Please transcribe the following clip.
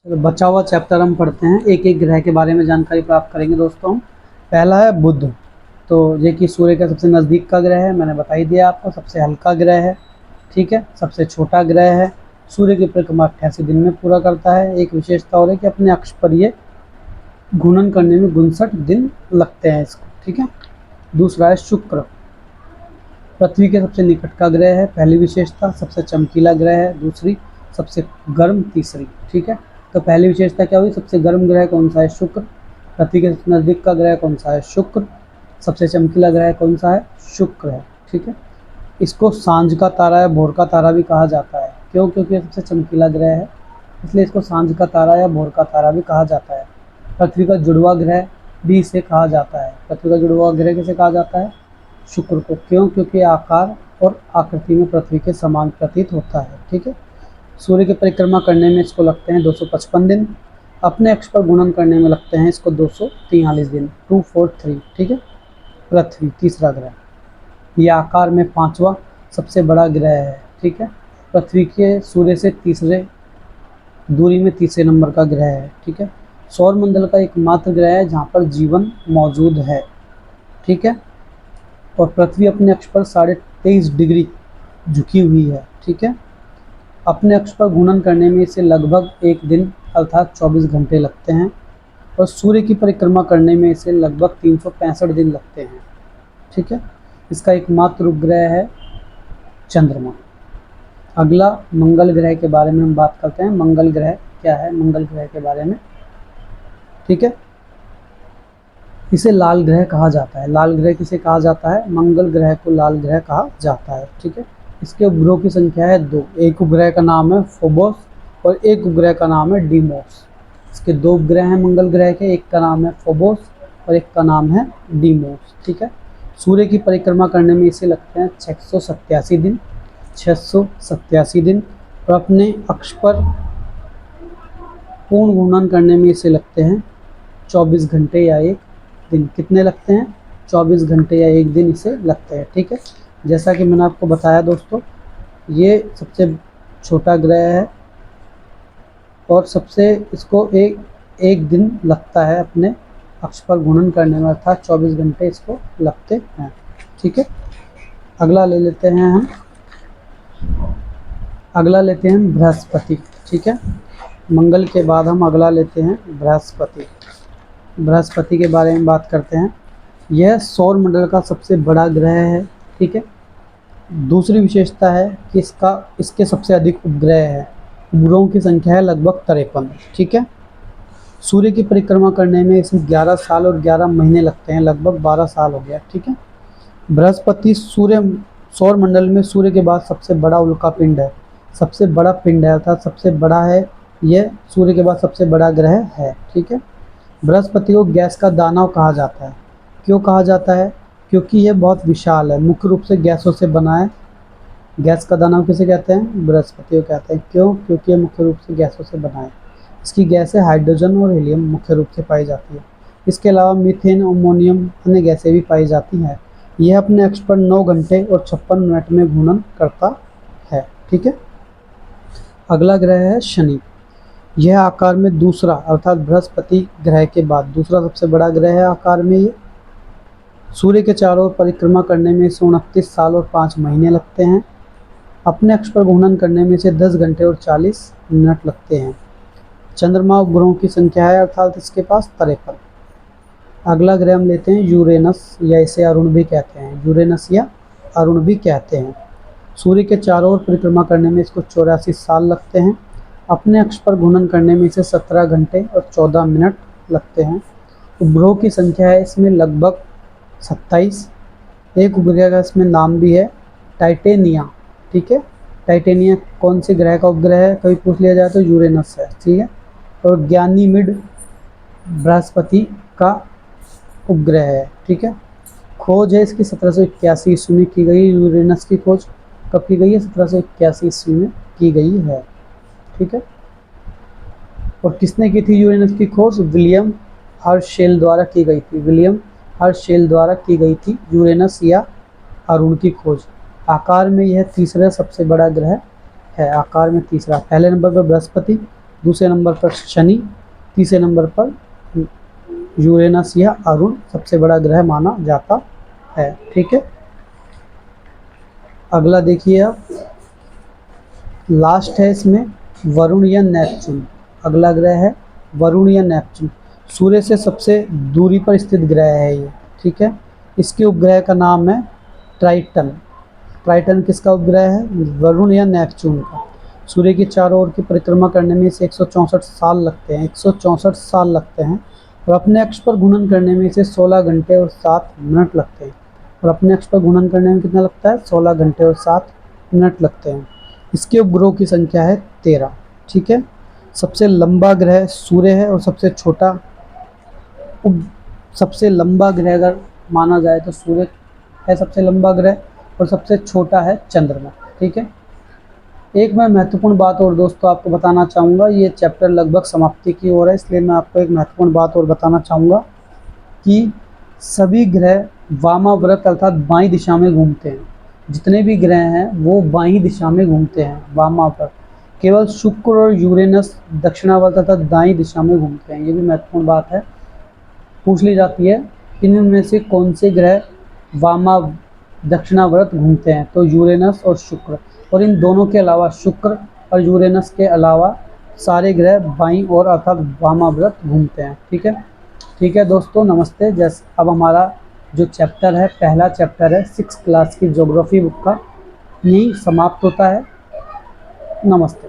चलो बचा हुआ चैप्टर हम पढ़ते हैं। एक एक ग्रह के बारे में जानकारी प्राप्त करेंगे दोस्तों। पहला है बुध। तो ये कि सूर्य का सबसे नज़दीक का ग्रह है, मैंने बता ही दिया आपको। सबसे हल्का ग्रह है, ठीक है। सबसे छोटा ग्रह है। सूर्य की परिक्रमा 88 दिन में पूरा करता है। एक विशेषता और है कि अपने अक्ष पर ये घूर्णन करने में 59 दिन लगते हैं इसको, ठीक है। दूसरा है शुक्र। पृथ्वी के सबसे निकट का ग्रह है, पहली विशेषता। सबसे चमकीला ग्रह है, दूसरी। सबसे गर्म, तीसरी, ठीक है। तो पहली विशेषता क्या हुई? सबसे गर्म ग्रह कौन सा है? शुक्र। पृथ्वी के सबसे नज़दीक का ग्रह कौन सा है? शुक्र। सबसे चमकीला ग्रह कौन सा है? शुक्र है, ठीक है। इसको सांझ का तारा या भोर का तारा भी कहा जाता है। क्यों? क्योंकि ये सबसे चमकीला ग्रह है, इसलिए इसको सांझ का तारा या भोर का तारा भी कहा जाता है। पृथ्वी का जुड़वा ग्रह भी इसे कहा जाता है। पृथ्वी का जुड़वा ग्रह किसे कहा जाता है? शुक्र को। क्यों? क्योंकि आकार और आकृति में पृथ्वी के समान प्रतीत होता है, ठीक है। सूर्य की परिक्रमा करने में इसको लगते हैं 255 दिन। अपने अक्ष पर घूर्णन करने में लगते हैं इसको 243 दिन, 243, ठीक है। पृथ्वी तीसरा ग्रह, यह आकार में पांचवा सबसे बड़ा ग्रह है, ठीक है। पृथ्वी के सूर्य से तीसरे दूरी में तीसरे नंबर का ग्रह है, ठीक है। सौर मंडल का एकमात्र ग्रह है जहाँ पर जीवन मौजूद है, ठीक है। और पृथ्वी अपने अक्ष पर 23.5 डिग्री झुकी हुई है, ठीक है। अपने अक्ष पर घूर्णन करने में इसे लगभग एक दिन अर्थात 24 घंटे लगते हैं। और सूर्य की परिक्रमा करने में इसे लगभग 365 दिन लगते हैं, ठीक है। इसका एकमात्र उपग्रह है चंद्रमा। अगला मंगल ग्रह के बारे में हम बात करते हैं। मंगल ग्रह क्या है? मंगल ग्रह के बारे में, ठीक है। इसे लाल ग्रह कहा जाता है। लाल ग्रह किसे कहा जाता है? मंगल ग्रह को लाल ग्रह कहा जाता है, ठीक है। इसके उपग्रहों की संख्या है 2। एक उपग्रह का नाम है फोबोस और एक उपग्रह का नाम है डीमोस। इसके 2 उपग्रह हैं मंगल ग्रह के, एक का नाम है फोबोस और एक का नाम है डीमोस, ठीक है। सूर्य की परिक्रमा करने में इसे लगते हैं 687 दिन, 687 दिन। और अपने अक्ष पर पूर्ण घूर्णन करने में इसे लगते हैं 24 घंटे या एक दिन। कितने लगते हैं? 24 घंटे या एक दिन इसे लगते हैं, ठीक है। जैसा कि मैंने आपको बताया दोस्तों, ये सबसे छोटा ग्रह है और सबसे इसको एक दिन लगता है अपने अक्ष पर घूर्णन करने में, अर्थात 24 घंटे इसको लगते हैं, ठीक है। अगला ले लेते हैं हम बृहस्पति, ठीक है। मंगल के बाद हम अगला लेते हैं बृहस्पति। बृहस्पति के बारे में बात करते हैं। यह सौर मंडल का सबसे बड़ा ग्रह है, ठीक है। दूसरी विशेषता है कि इसके सबसे अधिक उपग्रह है। उपग्रहों की संख्या है लगभग 53, ठीक है। सूर्य की परिक्रमा करने में इसमें 11 साल और 11 महीने लगते हैं, लगभग 12 साल हो गया, ठीक है। बृहस्पति सौर मंडल में सूर्य के बाद सबसे बड़ा उल्का पिंड है, सबसे बड़ा पिंड है, अर्थात सबसे बड़ा है। यह सूर्य के बाद सबसे बड़ा ग्रह है, ठीक है। बृहस्पति को गैस का दानव कहा जाता है। क्यों कहा जाता है? क्योंकि यह बहुत विशाल है, मुख्य रूप से गैसों से बना है। गैस का दानव किसे कहते हैं? बृहस्पति को कहते हैं। क्यों? क्योंकि यह मुख्य रूप से गैसों से बना है। इसकी गैसें हाइड्रोजन और हीलियम मुख्य रूप से पाई जाती है। इसके अलावा मीथेन, अमोनियम, अन्य गैसें भी पाई जाती हैं। यह अपने अक्ष पर 9 घंटे और 56 मिनट में घूर्णन करता है, ठीक है। अगला ग्रह है शनि। यह आकार में दूसरा, अर्थात बृहस्पति ग्रह के बाद दूसरा सबसे बड़ा ग्रह है आकार में। ये सूर्य के चारों ओर परिक्रमा करने में इसे 29 साल और 5 महीने लगते हैं। अपने अक्ष पर घूर्णन करने में इसे 10 घंटे और 40 मिनट लगते हैं। चंद्रमा उपग्रहों की संख्या है अर्थात इसके पास 53। अगला ग्रह हम लेते हैं यूरेनस, या इसे अरुण भी कहते हैं। यूरेनस या अरुण भी कहते हैं। सूर्य के चारों ओर परिक्रमा करने में इसको 84 साल लगते हैं। अपने अक्ष पर घूर्णन करने में इसे 17 घंटे और 14 मिनट लगते हैं। उपग्रहों की संख्या है इसमें लगभग 27। एक उपग्रह का इसमें नाम भी है टाइटेनिया, ठीक है। टाइटेनिया कौन से ग्रह का उपग्रह है? कभी पूछ लिया जाए तो यूरेनस है, ठीक है। और गैनीमिड बृहस्पति का उपग्रह है, ठीक है। खोज है इसकी 1781 ईस्वी में की गई। यूरेनस की खोज कब की गई है? 1781 ईस्वी में की गई है, ठीक है। और किसने की थी यूरेनस की खोज? विलियम हर्शेल द्वारा की गई थी। विलियम हर्शेल द्वारा की गई थी यूरेनस या अरुण की खोज। आकार में यह तीसरा सबसे बड़ा ग्रह है, आकार में तीसरा। पहले नंबर पर बृहस्पति, दूसरे नंबर पर शनि, तीसरे नंबर पर यूरेनस या अरुण सबसे बड़ा ग्रह माना जाता है। ठीक है, अगला देखिए आप, लास्ट है इसमें वरुण या नेपच्यून। अगला ग्रह है वरुण या नेपच्यून। सूर्य से सबसे दूरी पर स्थित ग्रह है ये। ठीक है, इसके उपग्रह का नाम है ट्राइटन। ट्राइटन किसका उपग्रह है? वरुण या नेपच्यून का। सूर्य की चारों ओर की परिक्रमा करने में इसे 164 साल लगते हैं, 164 साल लगते हैं। और अपने अक्ष पर घूर्णन करने में इसे 16 घंटे और 7 मिनट लगते हैं। और अपने अक्ष पर घूर्णन करने में कितना लगता है? 16 घंटे और 7 मिनट लगते हैं। इसके उपग्रहों की संख्या है 13। ठीक है, सबसे लंबा ग्रह सूर्य है और सबसे लंबा ग्रह अगर माना जाए तो सूर्य है सबसे लंबा ग्रह, और सबसे छोटा है चंद्रमा। ठीक है, एक मैं महत्वपूर्ण बात और दोस्तों आपको बताना चाहूँगा, ये चैप्टर लगभग समाप्ति की ओर है, इसलिए मैं आपको एक महत्वपूर्ण बात और बताना चाहूँगा कि सभी ग्रह वामाव्रत अर्थात बाईं दिशा में घूमते हैं। जितने भी ग्रह हैं वो बाईं दिशा में घूमते हैं, वामाव्रत। केवल शुक्र और यूरेनस दक्षिणावर्त अर्थात दाईं दिशा में घूमते हैं। ये भी महत्वपूर्ण बात है, पूछ ली जाती है इनमें से कौन से ग्रह दक्षिणावर्त घूमते हैं, तो यूरेनस और शुक्र। और इन दोनों के अलावा, शुक्र और यूरेनस के अलावा सारे ग्रह बाईं ओर अर्थात वामाव्रत घूमते हैं। ठीक है दोस्तों, नमस्ते। जैसे अब हमारा जो चैप्टर है, पहला चैप्टर है 6th क्लास की ज्योग्राफी बुक का, यही समाप्त होता है। नमस्ते।